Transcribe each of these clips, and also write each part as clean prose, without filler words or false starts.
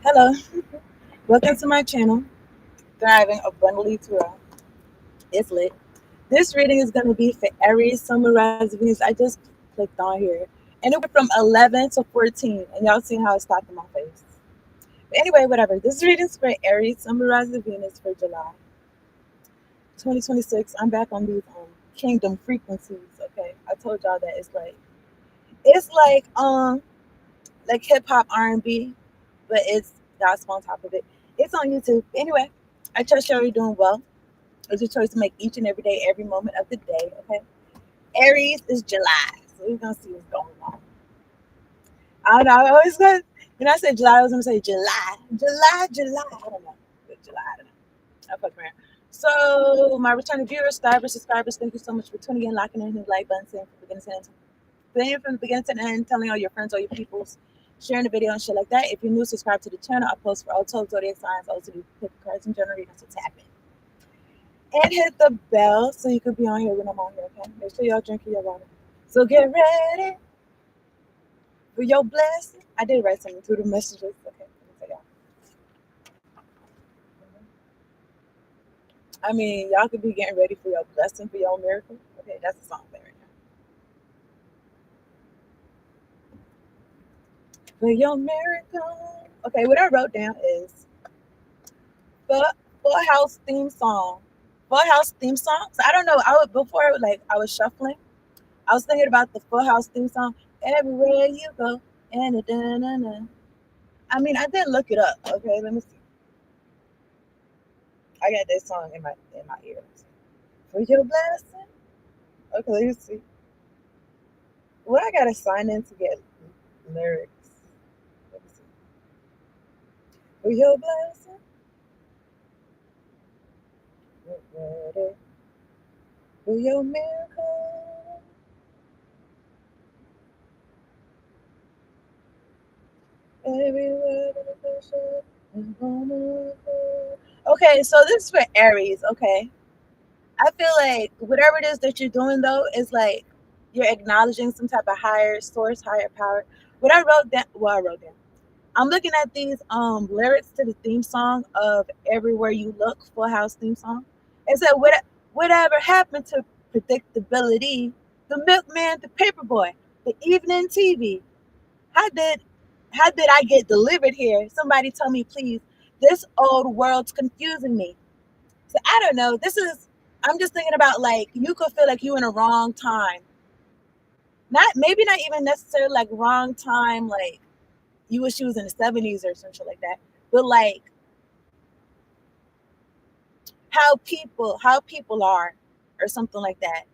Hello, welcome to my channel, Thriving Abundantly Throughout. It's lit. This reading is going to be for Aries, Sun, Rise, Venus. I just clicked on here, and it went from 11 to 14, and y'all seen how it stopped in my face. But anyway, whatever. This reading is for Aries, Sun, Rise, Venus for July 2026. I'm back on these kingdom frequencies. Okay, I told y'all that it's like hip hop R&B, but it's gospel on top of it. It's on YouTube. Anyway, I trust y'all are doing well. It's your choice to make each and every day, every moment of the day. Okay. Aries is July, so we're gonna see what's going on. I don't know. I always got when I say July, I was gonna say July, July, July. I don't know. July. I don't know. I fuck around. So my returning viewers, subscribers, thank you so much for tuning in, locking in, hit the like button, saying from the beginning to end, playing from the beginning to the end, telling all your friends, all your peoples, sharing the video and shit like that. If you're new, subscribe to the channel. I post for all 12 zodiac signs, also do pick cards and generators, so tap in. And hit the bell so you could be on here when I'm on here, okay? Make sure y'all drink your water. So get ready for your blessing. I did write something through the messages. Okay, let me tell y'all. I mean, y'all could be getting ready for your blessing, for your miracle. Okay, that's the song there right now. For your miracle. Okay, what I wrote down is Full, Full House theme song. Full House theme song. So I don't know. I was shuffling. I was thinking about the Full House theme song. Everywhere you go, and I mean, I did look it up. Okay, let me see. I got that song in my ears. For your blessing. Okay, let me see. What I gotta sign in to get lyrics. Let me see. For your blessing. Get ready. For your miracle. Everywhere that I show, I'm gonna go. Okay, so this is for Aries. Okay, I feel like whatever it is that you're doing though is like you're acknowledging some type of higher source, higher power. What I wrote down, well, I wrote down. I'm looking at these lyrics to the theme song of Everywhere You Look, Full House theme song. It said, Whatever happened to predictability? The milkman, the paperboy, the evening TV. How did how did I get delivered here? Somebody tell me, please. This old world's confusing me. So I don't know. I'm just thinking about like you could feel like you in a wrong time. Not maybe not even necessarily like wrong time, like you wish you was in the 70s or some shit like that. But like how people are or something like that.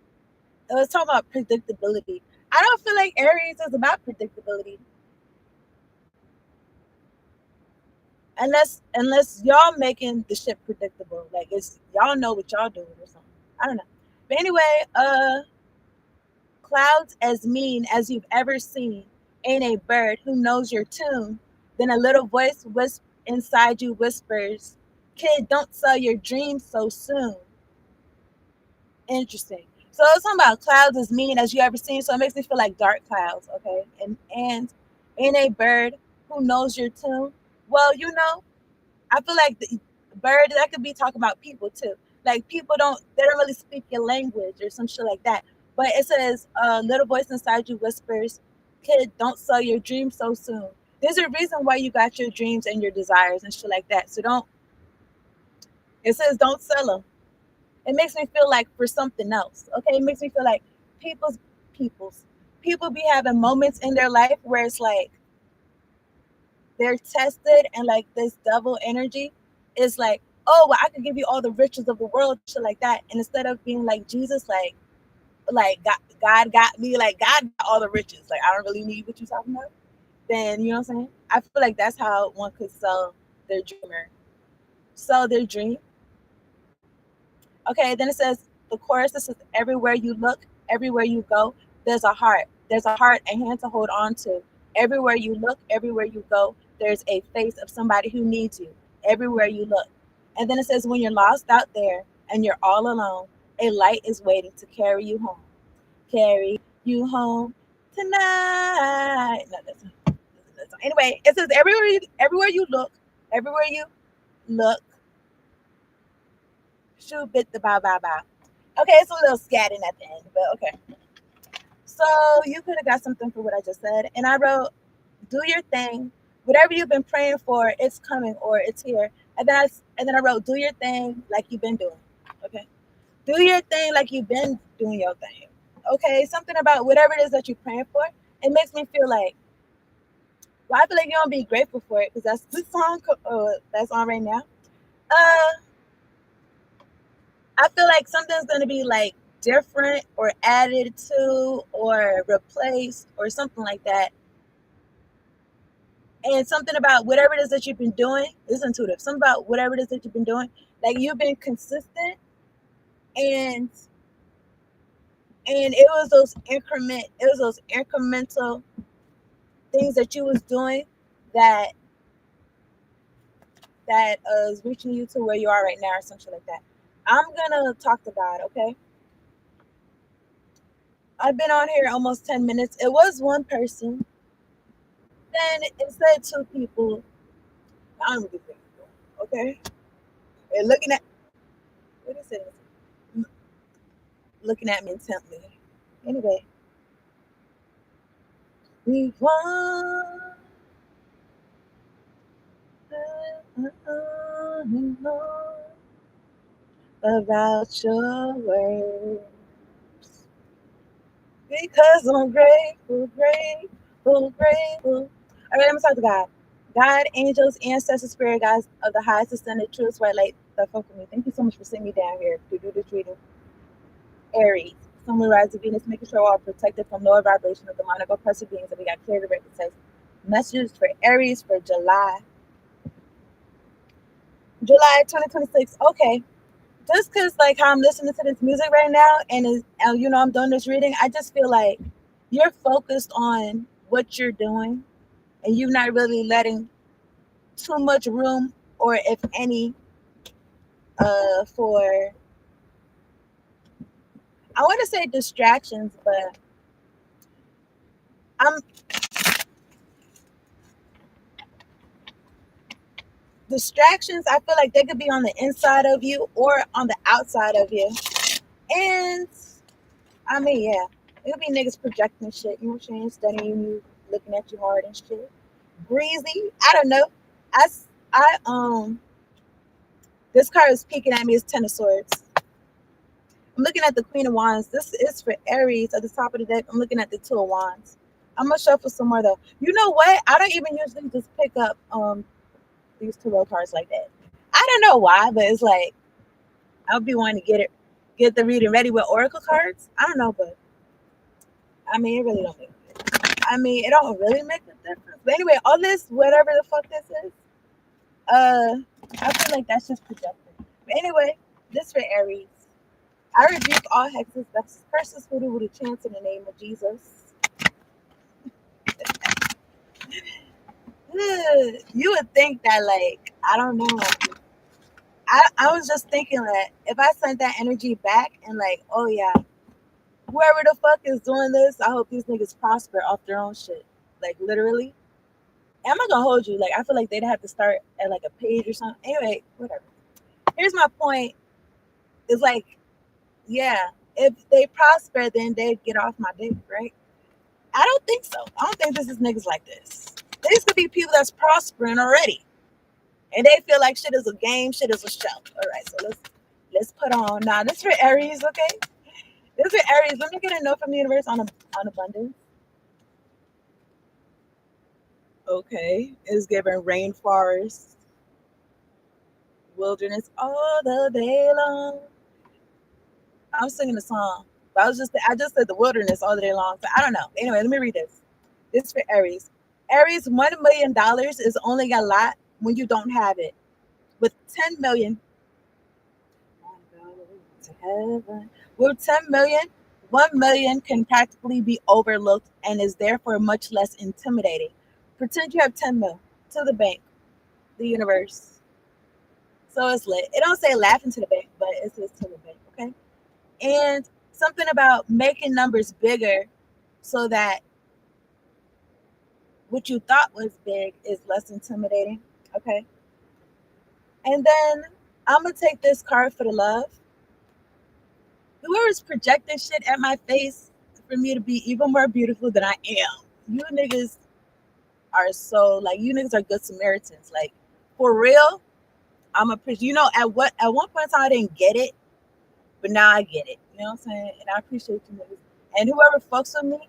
It was talking about predictability. I don't feel like Aries is about predictability. Unless y'all making the shit predictable. Like it's y'all know what y'all doing or something. I don't know. But anyway, clouds as mean as you've ever seen. Ain't a bird who knows your tune. Then a little voice inside you whispers, "Kid, don't sell your dreams so soon." Interesting. So it's talking about clouds as mean as you ever seen. So it makes me feel like dark clouds, okay? And ain't a bird who knows your tune. Well, I feel like the bird that could be talking about people too. Like they don't really speak your language or some shit like that. But it says, little voice inside you whispers, "Kid, don't sell your dreams so soon." There's a reason why you got your dreams and your desires and shit like that. So don't. It says don't sell them. It makes me feel like for something else. Okay, it makes me feel like people's people's people be having moments in their life where it's like they're tested and like this devil energy is like, oh well, I could give you all the riches of the world, shit like that. And instead of being like Jesus, like God got me, like God got all the riches. Like I don't really need what you talking about. Then you know what I'm saying? I feel like that's how one could sell their dream. Okay, then it says the chorus. This is everywhere you look, everywhere you go, there's a heart. There's a heart, a hand to hold on to. Everywhere you look, everywhere you go, there's a face of somebody who needs you. Everywhere you look. And then it says when you're lost out there and you're all alone, a light is waiting to carry you home. Carry you home tonight. No, that's anyway, it says everywhere you look, Everywhere you look, shoot bit the bow bow bow. Okay, it's a little scatting at the end, but okay. So you could have got something for what I just said. And I wrote, do your thing. Whatever you've been praying for, it's coming or it's here. And then I wrote, do your thing like you've been doing. Okay. Do your thing like you've been doing your thing. Okay. Something about whatever it is that you're praying for. It makes me feel like, well, I feel like you don't be grateful for it because that's the song that's on right now. Uh, I feel like something's gonna be like different or added to or replaced or something like that. And something about whatever it is that you've been doing is intuitive. Something about whatever it is that you've been doing, like you've been consistent, and it was those incremental things that you was doing that is reaching you to where you are right now or something like that. I'm gonna talk to God, okay? I've been on here almost 10 minutes. It was one person, then it said two people. I don't really think, okay? And looking at what is it? Looking at me intently. Anyway, we want about your word because I'm grateful, grateful, grateful. All right, let me talk to God. God, angels, ancestors, spirit guides of the highest ascended truths, right? Like the fuck with me. Thank you so much for sending me down here to do this reading. Aries, Sun, Moon, Rise of Venus, making sure we're all protected from lower vibration of demonic oppressive beings that we got clear directed says messages for Aries for July 2026. Okay, just because like how I'm listening to this music right now and I'm doing this reading, I just feel like you're focused on what you're doing and you're not really letting too much room or if any for I want to say distractions, but I'm distractions. I feel like they could be on the inside of you or on the outside of you, and I mean, yeah, it could be niggas projecting shit. You know what I'm saying? Studying you, looking at you hard and shit. Breezy. I don't know. I I this card is peeking at me as Ten of Swords. I'm looking at the Queen of Wands. This is for Aries at the top of the deck. I'm looking at the Two of Wands. I'm gonna shuffle some more though. You know what? I don't even usually just pick up these tarot cards like that. I don't know why, but it's like I'll be wanting to get the reading ready with oracle cards. I don't know, but I mean, it really don't make. I mean, it don't really make a difference. But anyway, all this, whatever the fuck this is, uh, I feel like that's just projecting. But anyway, this for Aries. I rebuke all hexes, vexes, curses, voodoo, voodoo chants in the name of Jesus. You would think that, like, I don't know. I was just thinking that if I sent that energy back and, like, oh yeah, whoever the fuck is doing this, I hope these niggas prosper off their own shit. Like, literally. I'm not gonna hold you. Like, I feel like they'd have to start at, like, a page or something. Anyway, whatever. Here's my point. It's like, yeah, if they prosper, then they'd get off my dick, right? I don't think so. I don't think this is niggas like this. These could be people that's prospering already, and they feel like shit is a game, shit is a show. All right, so let's put on. Now this for Aries, okay? This for Aries. Let me get a note from the universe on abundance. Okay, it's giving rainforest, wilderness all the day long. I'm singing the song, but I just said the wilderness all the day long. So I don't know. Anyway, let me read this. This is for Aries. Aries, $1 million is only a lot when you don't have it. With 10 million, to heaven. With 10 million, 1 million can practically be overlooked and is therefore much less intimidating. Pretend you have 10 mil to the bank, the universe. So it's lit. It don't say laughing to the bank, but it says to the bank, okay? And something about making numbers bigger so that what you thought was big is less intimidating, okay? And then I'm gonna take this card for the love. Whoever's projecting shit at my face for me to be even more beautiful than I am. You niggas are so like you niggas are good Samaritans. Like for real, I'm a you know at one point in time I didn't get it, but now I get it. You know what I'm saying? And I appreciate you niggas. And whoever fucks with me,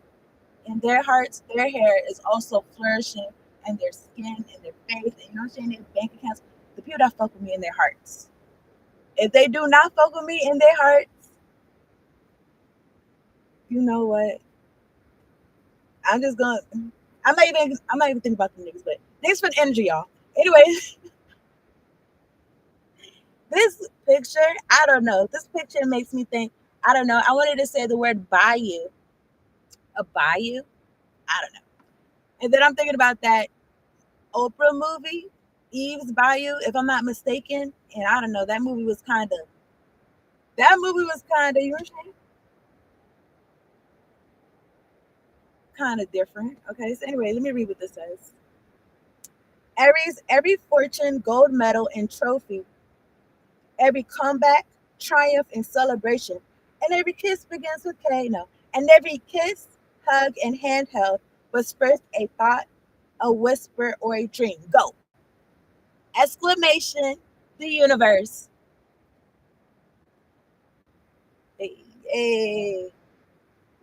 in their hearts, their hair is also flourishing, and their skin and their face, and you know what I'm saying, their bank accounts. The people that fuck with me in their hearts. If they do not fuck with me in their hearts, you know what? I'm just gonna. I'm not even thinking about the niggas, but thanks for the energy, y'all. Anyway, this picture, I don't know. This picture makes me think. I don't know. I wanted to say the word bayou, a bayou. I don't know. And then I'm thinking about that Oprah movie, Eve's Bayou, if I'm not mistaken. And I don't know. That movie was kind of, you know what I'm saying? Kind of different. Okay. So anyway, let me read what this says. Aries, every fortune, gold medal, and trophy, every comeback, triumph, and celebration, and every kiss begins with K. No, and every kiss, hug, and handheld was first a thought, a whisper, or a dream. Go! Exclamation! The universe. Hey, hey.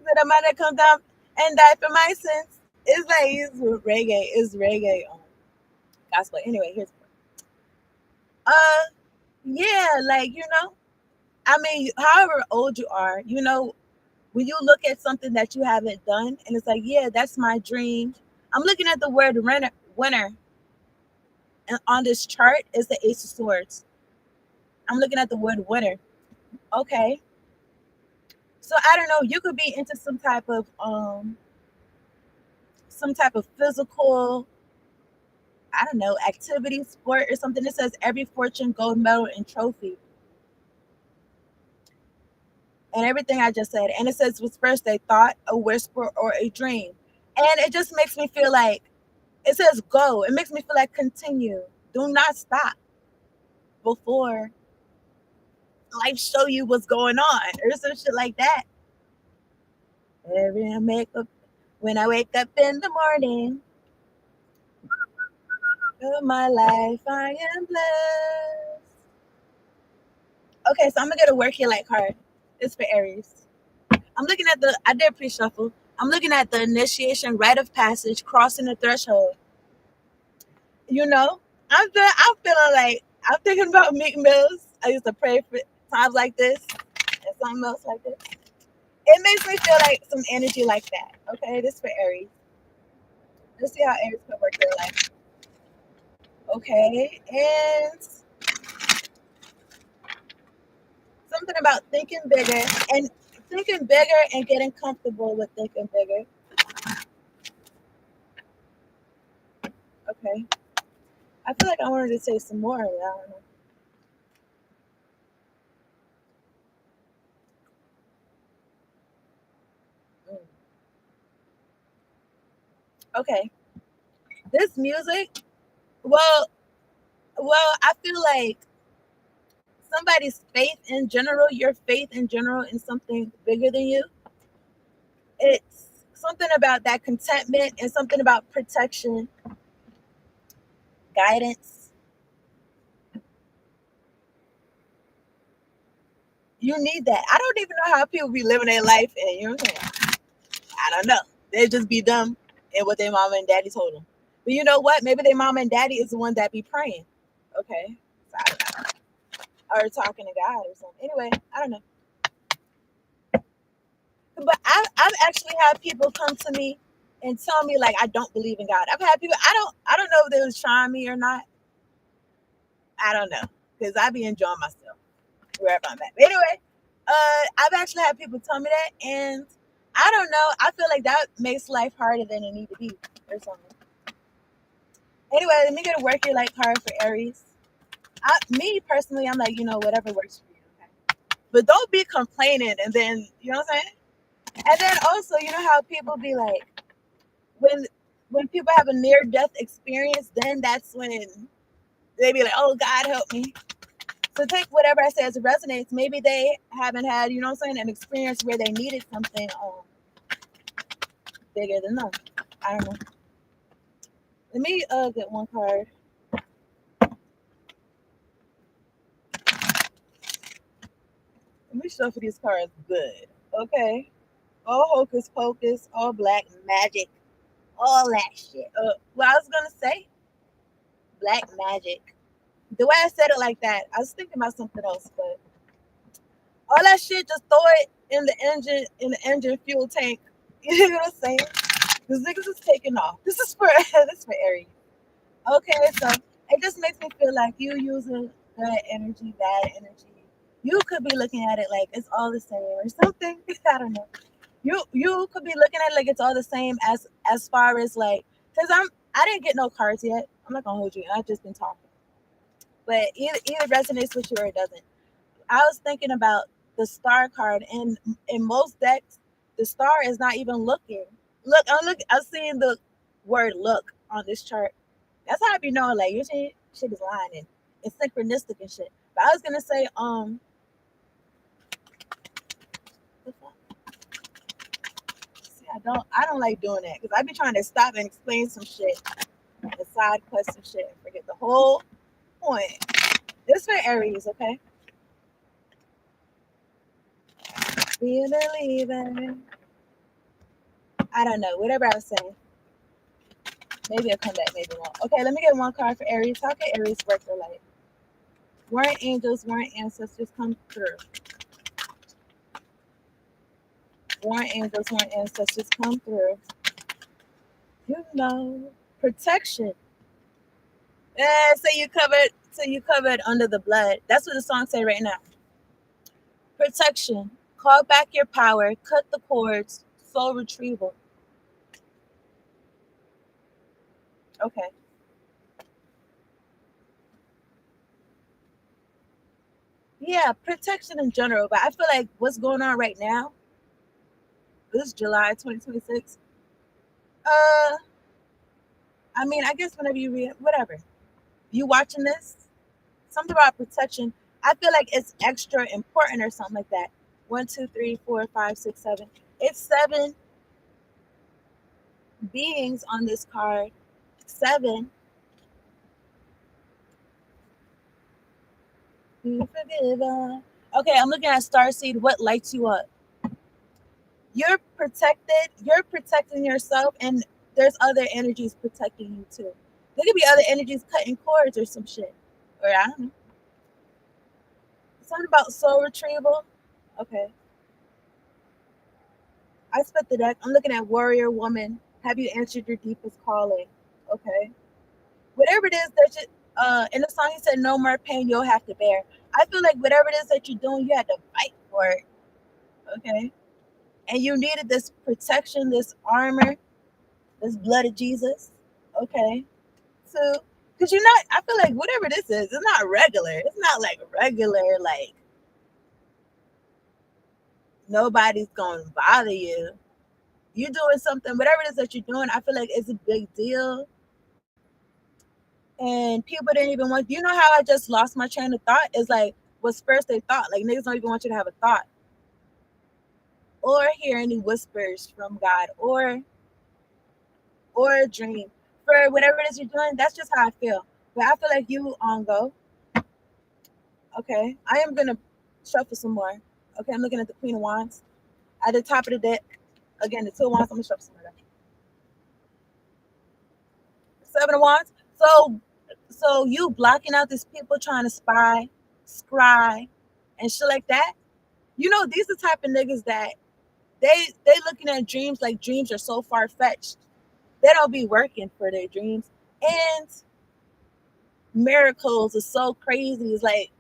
That I might have come down and die for my sins. It's like it's reggae. It's reggae gospel. Anyway, here's uh yeah, like I mean, however old you are, when you look at something that you haven't done, and it's like, yeah, that's my dream. I'm looking at the word winner, and on this chart is the Ace of Swords. I'm looking at the word winner. Okay, so I don't know. You could be into some type of physical, I don't know, activity, sport, or something. It says every fortune, gold medal, and trophy, and everything I just said. And it says was first a thought, a whisper, or a dream. And it just makes me feel like it says go. It makes me feel like continue. Do not stop before life show you what's going on, or some shit like that. Every makeup when I wake up in the morning of my life, I am blessed. Okay, so I'm gonna get a work here like card. It's for Aries. I did pre shuffle. I'm looking at the initiation, rite of passage, crossing the threshold. You know, I'm feeling like I'm thinking about Meek Mills. I used to pray for times like this and something else like this. It makes me feel like some energy like that. Okay, this is for Aries. Let's see how Aries could work their life. Okay, and something about thinking bigger and getting comfortable with thinking bigger. Okay, I feel like I wanted to say some more. I don't know. Mm. Okay, this music. Well, I feel like somebody's faith in general, your faith in general in something bigger than you. It's something about that contentment and something about protection, guidance. You need that. I don't even know how people be living their life, and you know what I'm saying. I don't know. They just be dumb in what their mama and daddy told them. But you know what? Maybe their mama and daddy is the one that be praying. Okay, so I don't know. Or talking to God or something. Anyway, I don't know. But I've actually had people come to me and tell me like I don't believe in God. I've had people I don't know if they was trying me or not. I don't know because I be enjoying myself wherever I'm at. But anyway, I've actually had people tell me that, and I don't know. I feel like that makes life harder than it need to be or something. Anyway, let me get a work your life card for Aries. Me personally, I'm like whatever works for you. Okay, but don't be complaining and then you know what I'm saying. And then also, you know how people be like, when people have a near death experience, then They be like, "Oh God, help me." So take whatever I say as it resonates. Maybe they haven't had, you know what I'm saying, an experience where they needed something bigger than them. I don't know. Let me get one card. Let me shuffle these cards good. Okay. All hocus pocus, all black magic, all that shit. Well, I was gonna say black magic. The way I said it like that, I was thinking about something else, but all that shit, just throw it in the engine fuel tank. You know what I'm saying? This niggas is taking off. This is for this is for Aries. Okay, so it just makes me feel like you using good energy, bad energy. You could be looking at it like it's all the same or something. I don't know. You could be looking at it like it's all the same as far as like, because I didn't get no cards yet. I'm not gonna hold you. I've just been talking, but either resonates with you or it doesn't. I was thinking about the star card, and in most decks, the star is not even looking. I'm seeing the word "look" on this chart. That's how I be knowing like your shit is lying and it's synchronistic and shit. But I was gonna say, the fuck? See, I don't like doing that because I be trying to stop and explain some shit, and side quest some shit, and forget the whole point. This for Aries, okay? Be a believer. I don't know. Whatever I was saying. Maybe I'll come back, maybe won't. Okay, let me get one card for Aries. How can Aries work their life? Warrant angels, warrant ancestors come through. Warrant angels, warrant ancestors come through. You know, protection. So you covered under the blood. That's what the song say right now. Protection. Call back your power. Cut the cords. Soul retrieval. Okay. Yeah, protection in general. But I feel like what's going on right now, this is July 2026. Uh, I mean, I guess whenever you read, whatever, you watching this, something about protection, I feel like it's extra important or something like that. One, two, three, four, five, six, seven. It's seven beings on this card. Seven. Be forgiven. Okay, I'm looking at Starseed. What lights you up? You're protected. You're protecting yourself, and there's other energies protecting you too. There could be other energies cutting cords or some shit. Or I don't know. Something about soul retrieval. Okay. I spent the deck. I'm looking at warrior woman. Have you answered your deepest calling? Okay. Whatever it is that you in the song he said no more pain you'll have to bear. I feel like whatever it is that you're doing, you had to fight for it. Okay. And you needed this protection, this armor, this blood of Jesus. Okay. So because you're not, I feel like whatever this is, it's not regular. It's not like regular, like nobody's gonna bother you. You doing something, whatever it is that you're doing, I feel like it's a big deal. And people didn't even want, you know how I just lost my train of thought? It's like what's first they thought. Like niggas don't even want you to have a thought or hear any whispers from God or a dream. For whatever it is you're doing, that's just how I feel. But I feel like you on go. Okay. I am gonna shuffle some more. Okay, I'm looking at the Queen of Wands. At the top of the deck, again, the Two of Wands, I'm gonna shuffle some more. Seven of Wands. So you blocking out these people trying to spy, scry, and shit like that. You know, these are the type of niggas that they looking at dreams like dreams are so far fetched. They don't be working for their dreams. And miracles are so crazy. It's like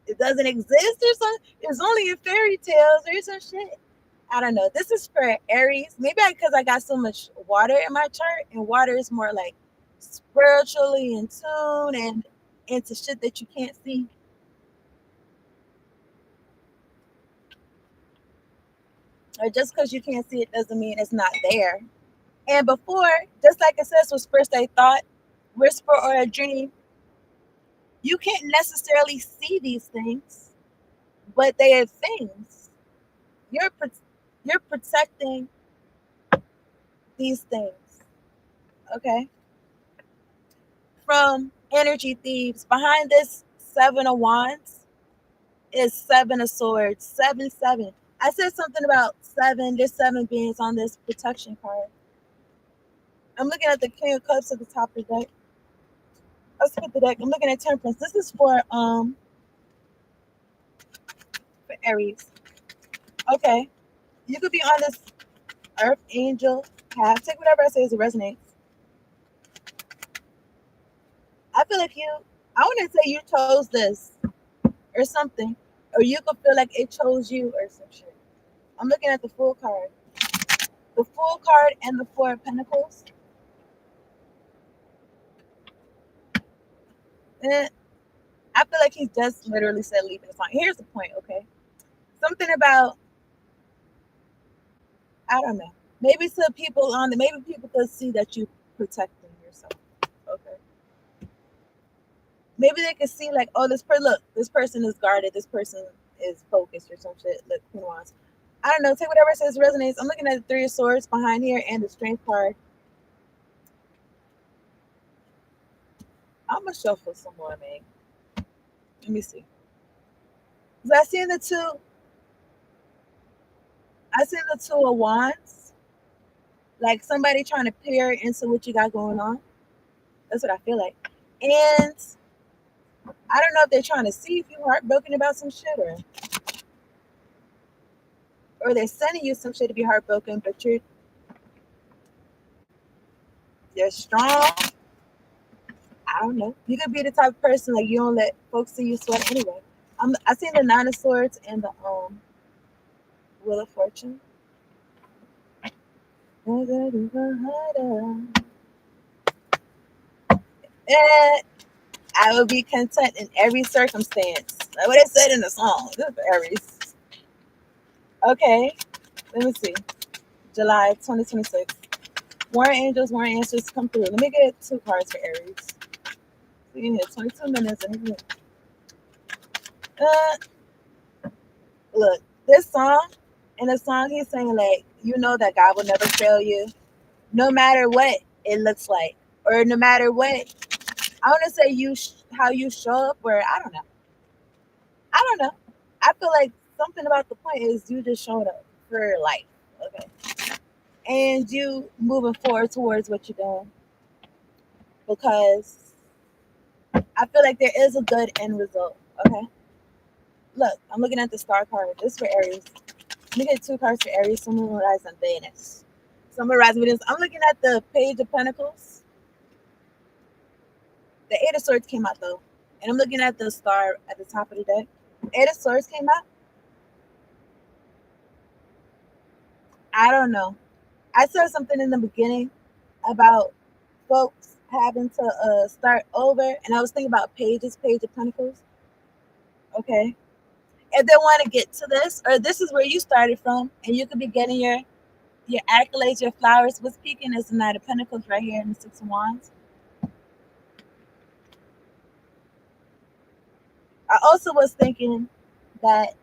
it doesn't exist or something. It's only in fairy tales or some shit. I don't know. This is for Aries. Maybe because I got so much water in my chart, and water is more like spiritually in tune and into shit that you can't see. Or just because you can't see it doesn't mean it's not there. And before, just like it says was first they thought, whisper or a dream. You can't necessarily see these things, but they are things. You're you're protecting these things, okay, from energy thieves. Behind this seven of wands is seven of swords. Seven, seven. I said something about seven. There's seven beings on this protection card. I'm looking at the King of Cups at the top of the deck. Let's look at the deck. I'm looking at Temperance. This is for Aries. Okay. You could be on this Earth Angel path. Take whatever I say as it resonates. I feel like I wouldn't say you chose this or something, or you could feel like it chose you or some shit. I'm looking at the Fool card. The Fool card and the Four of Pentacles. And I feel like he just literally said leave it fine. Here's the point, okay? Something about, I don't know. Maybe some people on the, maybe people could see that you protecting yourself. Okay. Maybe they could see like, oh, look, this person is guarded, this person is focused or some shit. Look, who wants? I don't know. Take whatever says resonates. I'm looking at the Three of Swords behind here and the Strength card. I'm gonna shuffle some more, man. Let me see. Cause I seen the Two of Wands, like somebody trying to peer into what you got going on. That's what I feel like. And I don't know if they're trying to see if you're heartbroken about some shit, or they're sending you some shit to be heartbroken, but you're strong. I don't know. You could be the type of person like you don't let folks see you sweat anyway. I seen the Nine of Swords and the Wheel of Fortune. And I will be content in every circumstance. That's what it said in the song. This is Aries. Okay, let me see. July 2026. Warring angels, warring answers come through. Let me get two cards for Aries. We in here 22 minutes. Uh, look, this song, in the song, he's saying, like, you know that God will never fail you, no matter what it looks like, or no matter what. I want to say how you show up, where I don't know. I don't know. I feel like something about the point is you just showing up for life, okay? And you moving forward towards what you're doing, because I feel like there is a good end result, okay? Look, I'm looking at the star card. This is for Aries. Let me get two cards for Aries. Summarize on Venus. Summarize Venus. I'm looking at the Page of Pentacles. The Eight of Swords came out though, and I'm looking at the star at the top of the deck. Eight of Swords came out. I don't know. I said something in the beginning about folks having to start over, and I was thinking about Page of Pentacles. Okay, if they want to get to this, or this is where you started from, and you could be getting your accolades, your flowers. What's peaking is the Knight of Pentacles right here in the Six of Wands. I also was thinking that,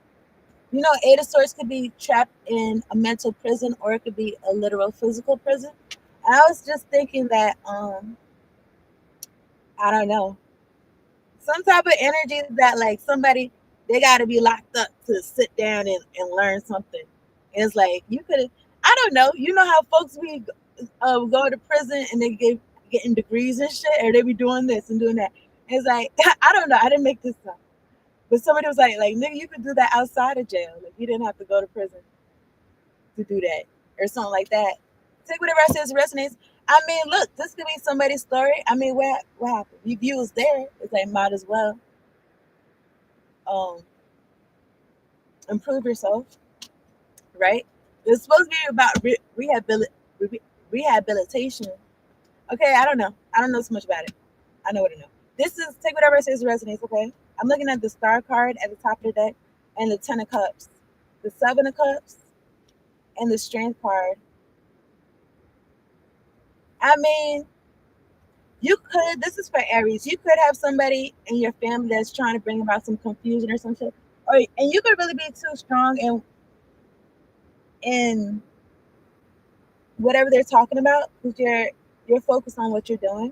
Eight of Swords could be trapped in a mental prison, or it could be a literal physical prison. And I was just thinking that I don't know, some type of energy that like somebody, they got to be locked up to sit down and learn something. And it's like you could, I don't know, you know how folks be go to prison and they getting degrees and shit, or they be doing this and doing that. And it's like I don't know, I didn't make this up. But somebody was like, nigga, you could do that outside of jail. Like, you didn't have to go to prison to do that or something like that. Take whatever I says resonates. I mean, look, this could be somebody's story. I mean, what happened? You was there. It's like, might as well um, improve yourself, right? It's supposed to be about rehabilitation. Okay, I don't know. I don't know so much about it. I know what I know. This is take whatever it says resonates, okay? I'm looking at the star card at the top of the deck and the Ten of Cups, the Seven of Cups, and the Strength card. I mean, You could, this is for Aries, you could have somebody in your family that's trying to bring about some confusion or some shit. Or, and you could really be too strong in whatever they're talking about because you're focused on what you're doing.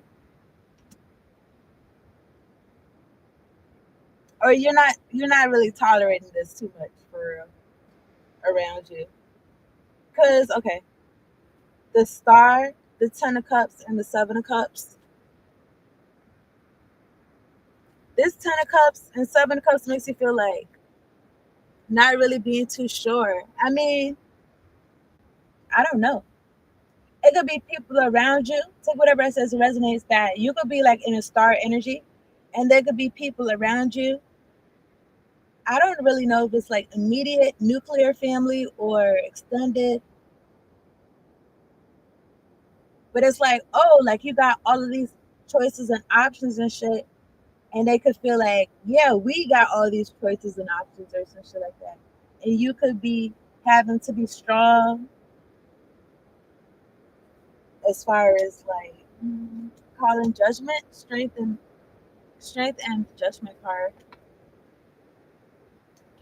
Or you're not really tolerating this too much for real around you. Cause okay, the star, the 10 of cups, and the 7 of cups. This 10 of cups and 7 of cups makes you feel like not really being too sure. I mean, I don't know. It could be people around you. Take whatever it says resonates that. You could be like in a star energy, and there could be people around you. I don't really know if it's like immediate nuclear family or extended, but it's like, oh, like you got all of these choices and options and shit. And they could feel like, yeah, we got all these choices and options or some shit like that. And you could be having to be strong as far as like calling judgment, strength and judgment card.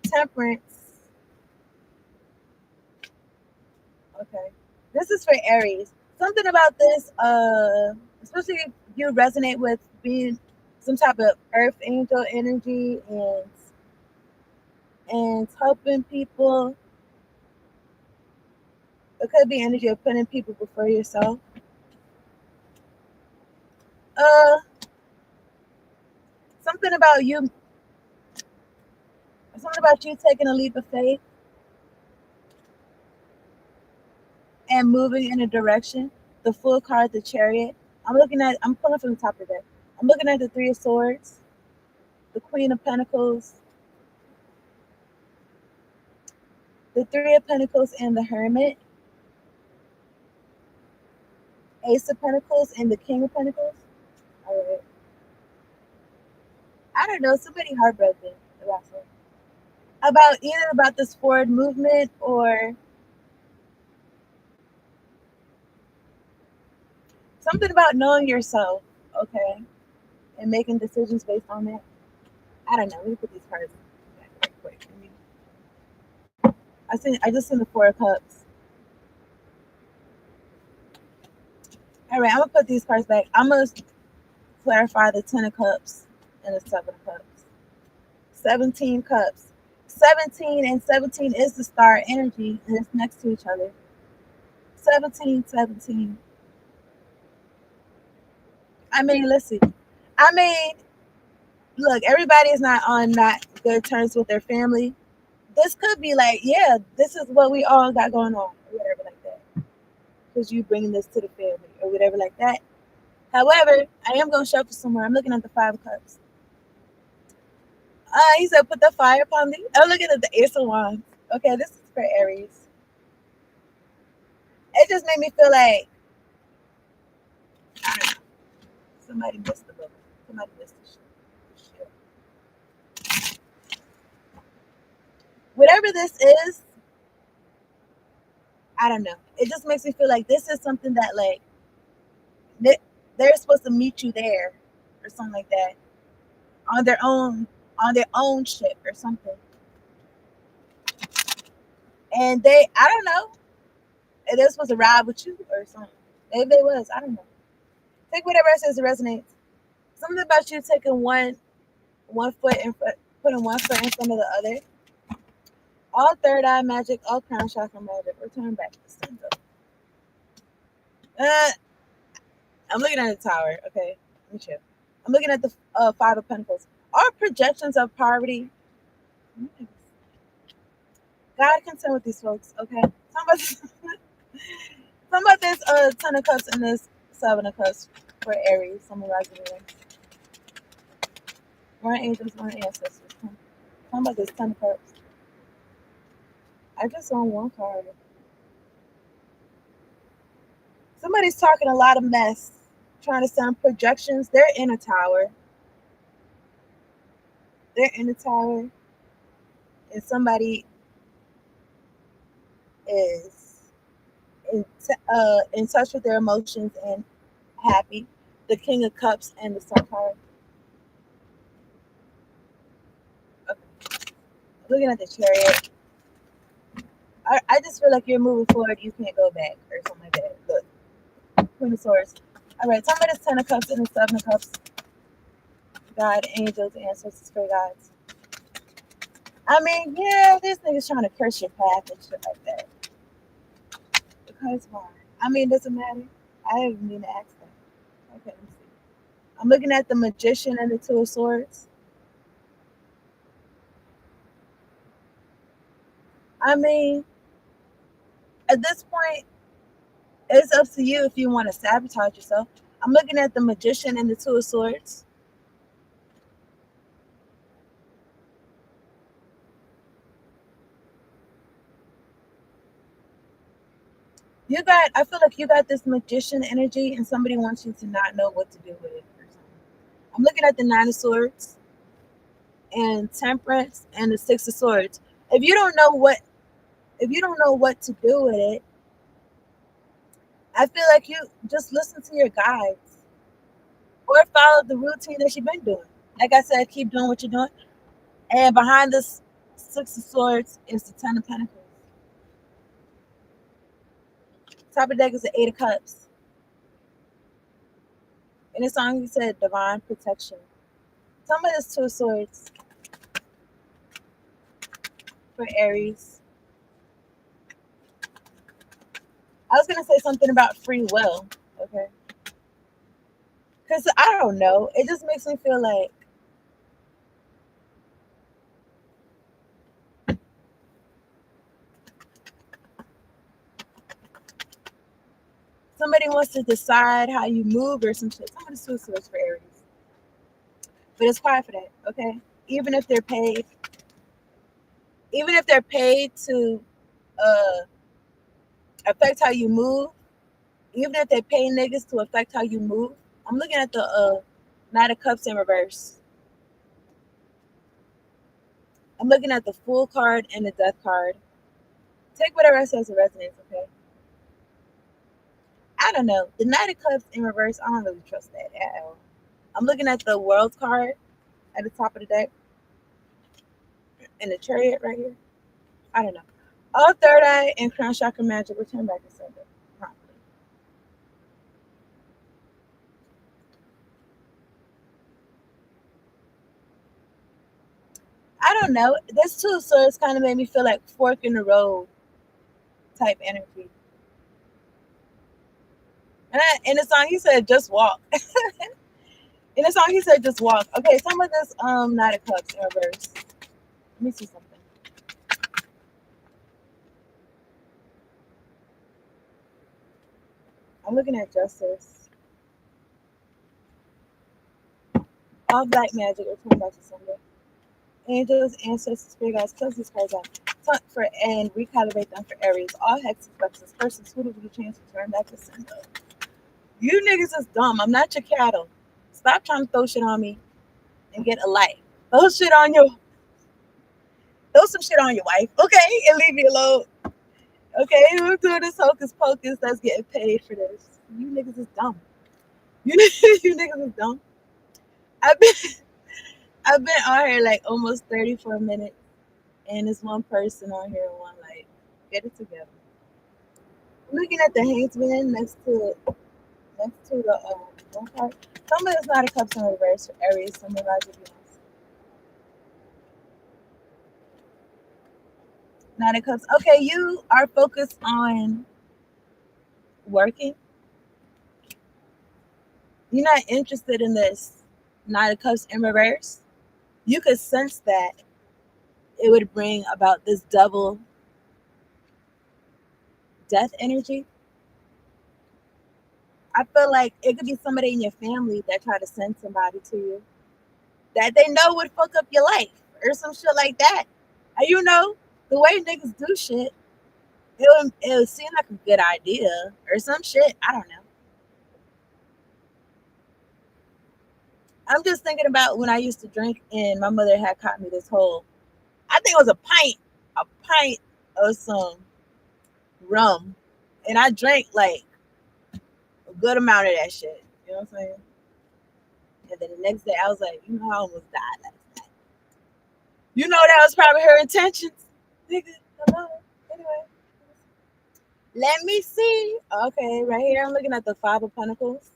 Temperance. Okay. This is for Aries. Something about this, especially if you resonate with being some type of earth angel energy and helping people. It could be energy of putting people before yourself. Uh, something about you, something about you taking a leap of faith and moving in a direction. The full card, the chariot. I'm pulling from the top of it. I'm looking at the 3 of Swords, the Queen of Pentacles, the 3 of Pentacles, and the Hermit, Ace of Pentacles, and the King of Pentacles. All right. I don't know. Somebody heartbroken about something. About either about this forward movement or something about knowing yourself. Okay, and making decisions based on that. I don't know. Let me put these cards back right quick. I just seen the 4 of Cups. All right, I'm gonna put these cards back. I'm gonna clarify the 10 of Cups and the 7 of Cups. 17 cups. 17 and 17 is the star energy, and it's next to each other. 17, 17. I mean, listen. I mean, look, everybody is not on not good terms with their family. This could be like, yeah, this is what we all got going on, or whatever like that. Because you bringing this to the family, or whatever like that. However, I am going to shuffle somewhere. I'm looking at the 5 of Cups. He said, put the fire upon me. I'm looking at the Ace of Wands. Okay, this is for Aries. It just made me feel like, I don't know, somebody missed the book. Somebody missed the shit. Whatever this is, I don't know. It just makes me feel like this is something that, like, they're supposed to meet you there or something like that on their own ship or something. And I don't know, if they're supposed to ride with you or something. Maybe they was, I don't know. Take whatever it says resonates. Something about you taking one foot in front, putting one foot in front of the other. All third eye magic, all crown chakra magic. Return back to the center. Uh, I'm looking at the tower. Okay, let me chill. I'm looking at the 5 of Pentacles. All projections of poverty. God concerned with these folks. Okay, some about this 10 of Cups and this 7 of Cups for Aries. Some rising there. One angels, one ancestors. Some about this 10 of Cups. I just want one card. Somebody's talking a lot of mess, trying to send projections. They're in a tower. They're in a tower, and somebody is in touch with their emotions and happy. The King of Cups and the Sun card. Okay. Looking at the Chariot, I just feel like you're moving forward. You can't go back or something like that. Look, Queen of Swords. All right, tell me this Ten of Cups and the Seven of Cups. God, angels, ancestors, spirit guides. I mean, yeah, this nigga's trying to curse your path and shit like that. Because why? I mean, does it matter? I didn't mean to ask that. Okay, let me see. I'm looking at the Magician and the Two of Swords. I mean, at this point, it's up to you if you want to sabotage yourself. I'm looking at the Magician and the Two of Swords. I feel like you got this Magician energy, and somebody wants you to not know what to do with it or something. I'm looking at the Nine of Swords and Temperance and the Six of Swords. If you don't know what if you don't know what to do with it, I feel like you just listen to your guides or follow the routine that you've been doing. Like I said, keep doing what you're doing. And behind this Six of Swords is the Ten of Pentacles. Top of the deck is the Eight of Cups. In the song, he said divine protection. Tell me this Two of Swords for Aries. I was gonna say something about free will, okay? Because I don't know. It just makes me feel like somebody wants to decide how you move or some shit. Some of the Two of Swords for Aries. But it's quiet for that, okay? Even if they're paid, even if they're paid to uh, affect how you move, even if they pay niggas to affect how you move. I'm looking at the Knight of Cups in reverse. I'm looking at the Fool card and the Death card. Take whatever I say as a resonance, okay? I don't know. The Knight of Cups in reverse, I don't really trust that at all. I'm looking at the World card at the top of the deck and the Chariot right here. I don't know. All third eye and crown chakra magic return back to sender promptly. I don't know. This too, so it's kind of made me feel like fork in the road type energy. In the song, he said, "Just walk." In the song, he said, "Just walk." Okay, some of this Knight of Cups in reverse. Let me see something. I'm looking at Justice. All black magic return back to sender. Angels, ancestors, spirit guides, close these cards out. Tuck for and recalibrate them for Aries. All hexes, flexes, persons, suitable chance return back to sender. You niggas is dumb. I'm not your cattle. Stop trying to throw shit on me and get a life. Throw shit on your throw some shit on your wife, okay? And leave me alone. Okay, we're doing this hocus pocus that's getting paid for this. You niggas is dumb. You, you niggas is dumb. I've been I've been on here like almost 34 minutes and there's one person on here and one like get it together. I'm looking at the Hangsman next to the one part. Some of it's not a cups in reverse for Aries, some of Roger Venus. Not a cups. Okay, you are focused on working. You're not interested in this Nine of Cups in reverse. You could sense that it would bring about this double death energy. I feel like it could be somebody in your family that try to send somebody to you that they know would fuck up your life or some shit like that. And you know, the way niggas do shit, it would seem like a good idea or some shit. I don't know. I'm just thinking about when I used to drink and my mother had caught me this whole, I think it was a pint of some rum. And I drank like a good amount of that shit. You know what I'm saying? And then the next day, I was like, I almost died last night. That was probably her intentions. Nigga, come on. Anyway, let me see. Okay, right here, I'm looking at the Five of Pentacles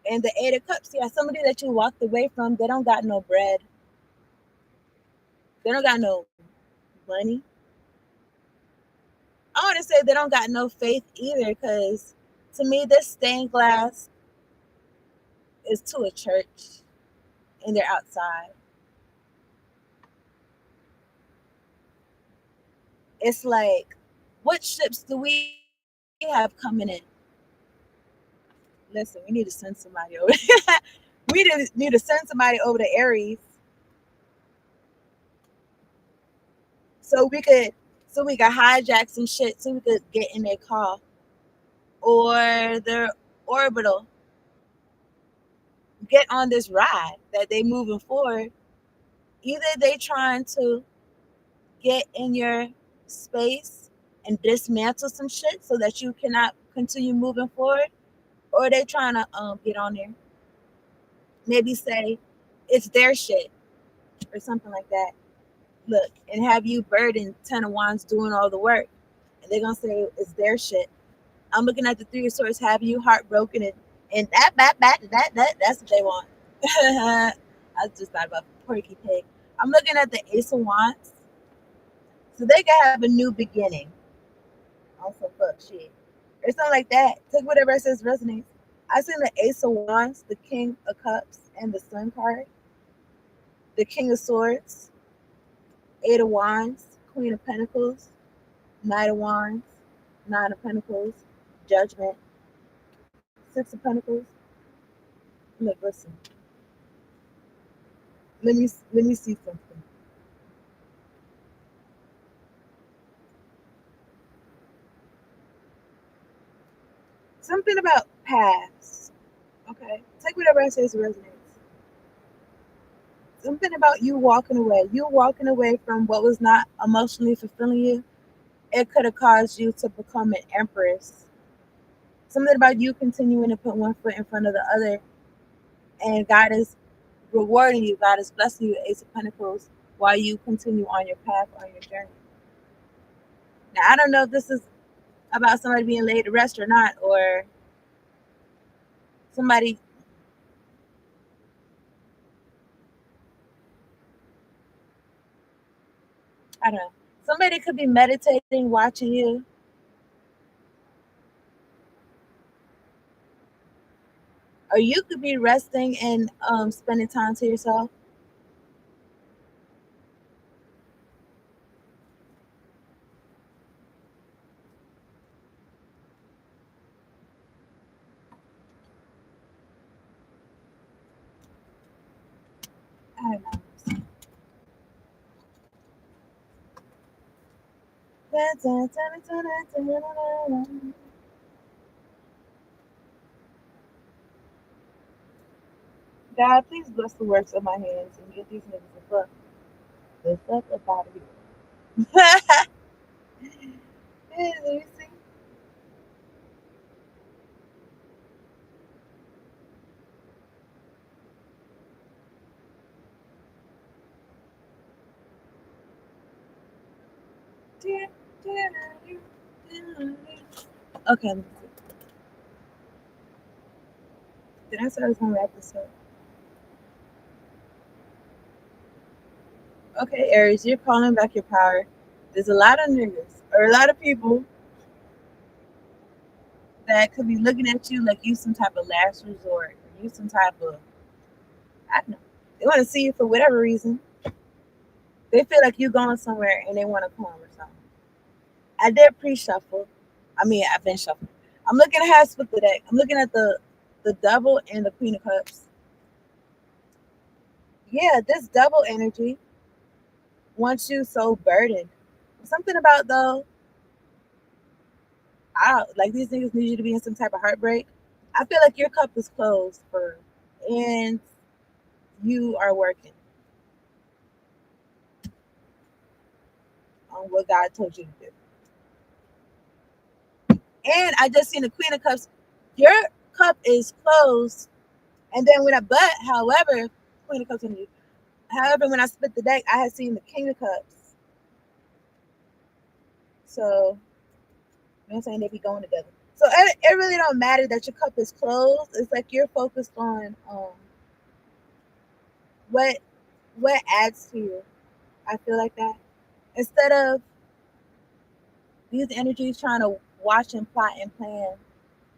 and the Eight of Cups. Yeah, somebody that you walked away from, they don't got no bread. They don't got no money. I want to say they don't got no faith either, because to me, this stained glass is to a church and they're outside. It's like, what ships do we have coming in? Listen, we need to send somebody over. We need to send somebody over to Aries so we could hijack some shit so we could get in their car or their orbital, get on this ride that they moving forward. Either they trying to get in your space and dismantle some shit so that you cannot continue moving forward, or they trying to get on there, maybe say it's their shit or something like that. Look, and have you burden 10 of Wands doing all the work, and they're gonna say it's their shit. I'm looking at the Three of Swords, have you heartbroken, and that's what they want. I just thought about Porky Pig. I'm looking at the Ace of Wands, so they can have a new beginning. Also, fuck shit or something like that. Take whatever it says resonates. I seen the Ace of Wands, the King of Cups, and the Sun card, the King of Swords, Eight of Wands, Queen of Pentacles, Knight of Wands, Nine of Pentacles, Judgment, Six of Pentacles. Look, listen. Let me see something. Something about past. Okay, take whatever I say resonates. Something about you walking away. You walking away from what was not emotionally fulfilling you. It could have caused you to become an empress. Something about you continuing to put one foot in front of the other, and God is rewarding you. God is blessing you with Ace of Pentacles while you continue on your path, on your journey. Now, I don't know if this is about somebody being laid to rest or not, or somebody, I don't know. Somebody could be meditating, watching you, or you could be resting and spending time to yourself. I don't know. God, please bless the works of my hands and get these niggas the fuck up out of here. Let me see. Okay, let me see. Did I say I was gonna wrap this up? Okay, Aries, you're calling back your power. There's a lot of niggas or a lot of people that could be looking at you like you some type of last resort, or you some type of, I don't know. They want to see you for whatever reason. They feel like you going somewhere and they want to come or something. I did pre-shuffle. I mean, I've been shuffling. I'm looking at how I split the deck. I'm looking at the Devil and the Queen of Cups. Yeah, this double energy wants you so burdened. Something about though, like these niggas need you to be in some type of heartbreak. I feel like your cup is closed for, and you are working on what God told you to do. And I just seen the Queen of Cups. Your cup is closed And then however, Queen of Cups energy. However, when I split the deck, I had seen the King of Cups. So, you know what I'm saying? They be going together. So it really don't matter that your cup is closed. It's like you're focused on what adds to you. I feel like that. Instead of these energies trying to watch and plot and plan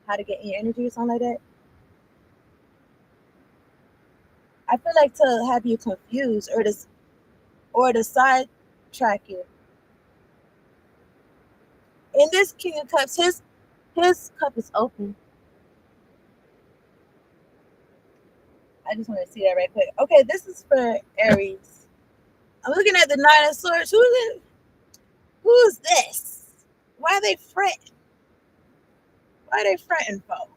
how to get in your energy or something like that, I feel like to have you confused or to sidetrack you. In this King of Cups, his cup is open. I just want to see that right quick. Okay, this is for Aries. I'm looking at the Nine of Swords. Who's this? Why are they fretting? Why are they fretting for?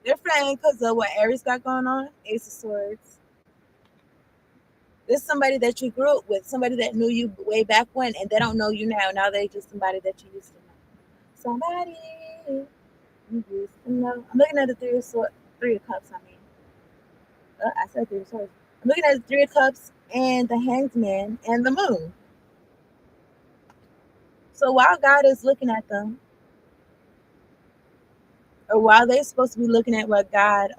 They're fretting because of what Aries got going on. Ace of Swords. This is somebody that you grew up with, somebody that knew you way back when, and they don't know you now. Now they just somebody that you used to know. Somebody you used to know. I'm looking at the Three of Cups. I mean, I said Three of Swords. I'm looking at the Three of Cups and the Hanged Man and the Moon. So while God is looking at them, or while they're supposed to be looking at what God,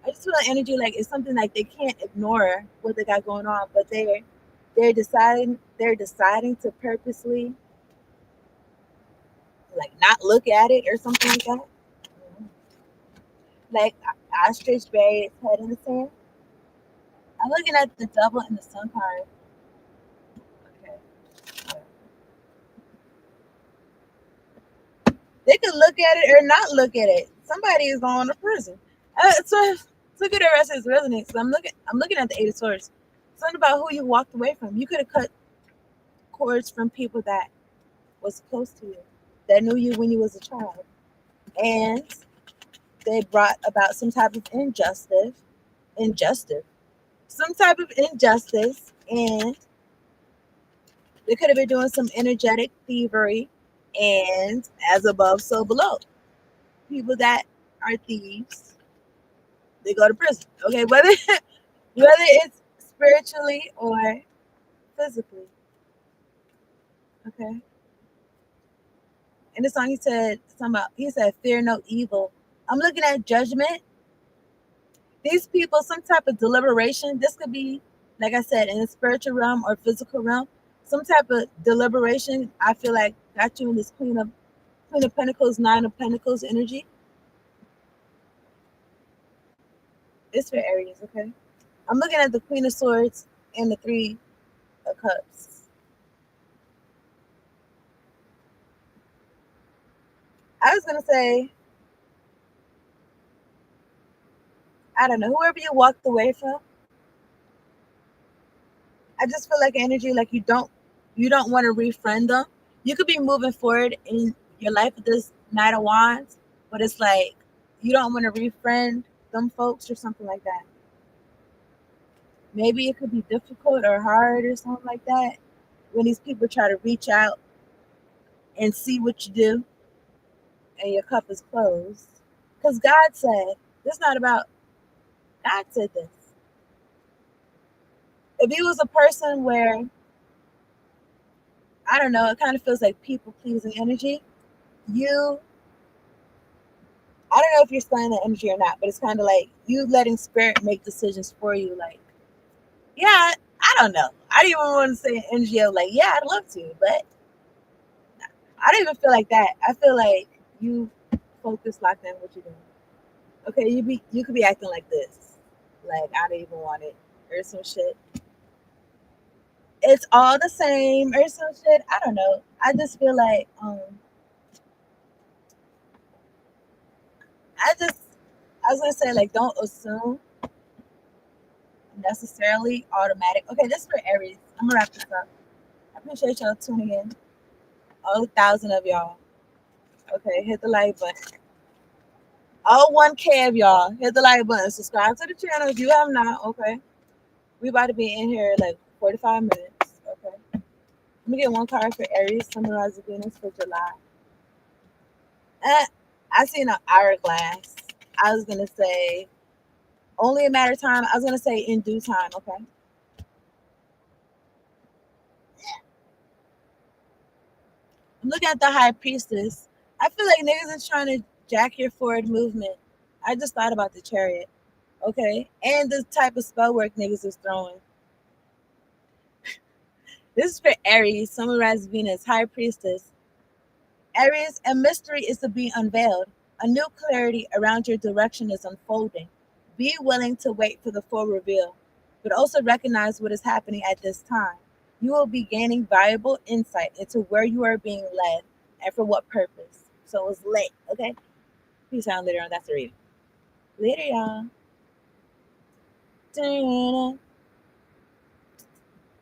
I just feel like energy like it's something like they can't ignore what they got going on, but they're deciding to purposely like not look at it or something like that. Like ostrich buried its head in the sand. I'm looking at the Devil and the Sun card. Okay. They could look at it or not look at it. Somebody is going to prison. So look at the rest of his resonance. I'm looking at the Eight of Swords. Something about who you walked away from. You could have cut cords from people that was close to you, that knew you when you was a child, and they brought about some type of injustice, some type of injustice, and they could have been doing some energetic thievery, and as above, so below. People that are thieves, they go to prison. Okay, whether it's spiritually or physically. Okay. In the song he said, fear no evil. I'm looking at judgment. These people, some type of deliberation. This could be, like I said, in the spiritual realm or physical realm. Some type of deliberation. I feel like got you in this Queen of Pentacles, Nine of Pentacles energy. It's for Aries, okay? I'm looking at the Queen of Swords and the Three of Cups. I was gonna say, I don't know, whoever you walked away from, I just feel like energy, like you don't want to refriend them. You could be moving forward in your life with this Knight of Wands, but it's like you don't want to refriend them folks or something like that. Maybe it could be difficult or hard or something like that when these people try to reach out and see what you do and your cup is closed. Because God said, this not about, God said this. If you was a person where, I don't know, it kind of feels like people pleasing energy, you I don't know if you're studying that energy or not, but it's kind of like you letting spirit make decisions for you. Like, yeah, I don't know. I don't even want to say energy of like, yeah, I'd love to, but I don't even feel like that. I feel like you focus locked in what you're doing. Okay, you could be acting like this, like I don't even want it or some shit. It's all the same or some shit. I don't know. I just feel like I just I was gonna say like don't assume necessarily automatic. Okay, this is for Aries. I'm gonna wrap this up. I appreciate y'all tuning in. All 1,000 of y'all. Okay, hit the like button. All 1K of y'all, hit the like button. Subscribe to the channel if you have not. Okay, we about to be in here like 45 minutes. Okay, let me get one card for Aries. Summarize the Venus for July. I seen an hourglass. I was gonna say only a matter of time. I was gonna say in due time. Okay. I'm looking at the high priestess. I feel like niggas is trying to jack your forward movement. I just thought about the chariot. Okay, and the type of spell work niggas is throwing. This is for Aries, summarized Venus, high priestess. Aries, a mystery is to be unveiled. A new clarity around your direction is unfolding. Be willing to wait for the full reveal, but also recognize what is happening at this time. You will be gaining valuable insight into where you are being led and for what purpose. So it's lit, okay? Peace out later on. That's the reading. Later, y'all.